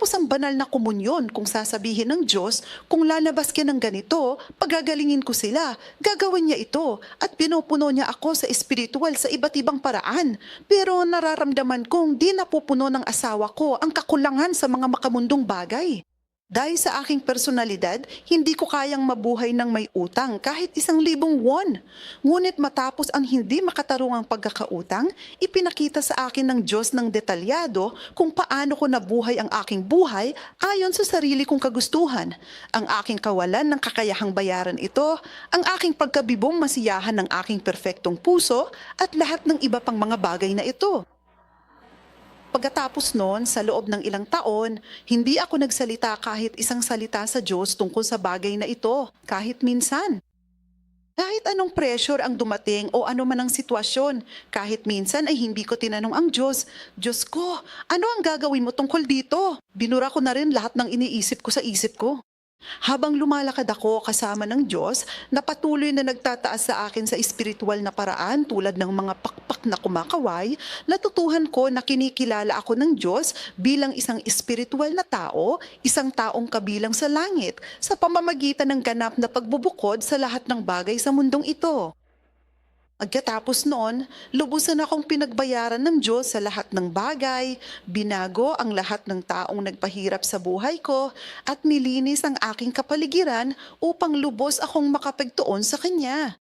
Tapos ang banal na komunyon kung sasabihin ng Diyos, kung lalabas ka ng ganito, pagagalingin ko sila, gagawin niya ito, at pinupuno niya ako sa espiritual sa iba't ibang paraan. Pero nararamdaman kong di napupuno ng asawa ko ang kakulangan sa mga makamundong bagay. Dahil sa aking personalidad, hindi ko kayang mabuhay ng may utang kahit 1,000 won. Ngunit matapos ang hindi makatarungang pagkakautang, ipinakita sa akin ng Diyos ng detalyado kung paano ko nabuhay ang aking buhay ayon sa sarili kong kagustuhan. Ang aking kawalan ng kakayahang bayaran ito, ang aking pagkabibong masiyahan ng aking perpektong puso at lahat ng iba pang mga bagay na ito. Pagkatapos noon, sa loob ng ilang taon, hindi ako nagsalita kahit isang salita sa Diyos tungkol sa bagay na ito, kahit minsan. Kahit anong pressure ang dumating o ano man ang sitwasyon, kahit minsan ay hindi ko tinanong ang Diyos, Diyos ko, ano ang gagawin mo tungkol dito? Binura ko na rin lahat ng iniisip ko sa isip ko. Habang lumalakad ako kasama ng Diyos, na patuloy na nagtataas sa akin sa espiritual na paraan tulad ng mga pakpak na kumakaway, natutuhan ko na kinikilala ako ng Diyos bilang isang espiritual na tao, isang taong kabilang sa langit, sa pamamagitan ng ganap na pagbubukod sa lahat ng bagay sa mundong ito. Pagkatapos noon, lubusan akong pinagbayaran ng Diyos sa lahat ng bagay, binago ang lahat ng taong nagpahirap sa buhay ko, at nilinis ang aking kapaligiran upang lubos akong makapagtuon sa Kanya.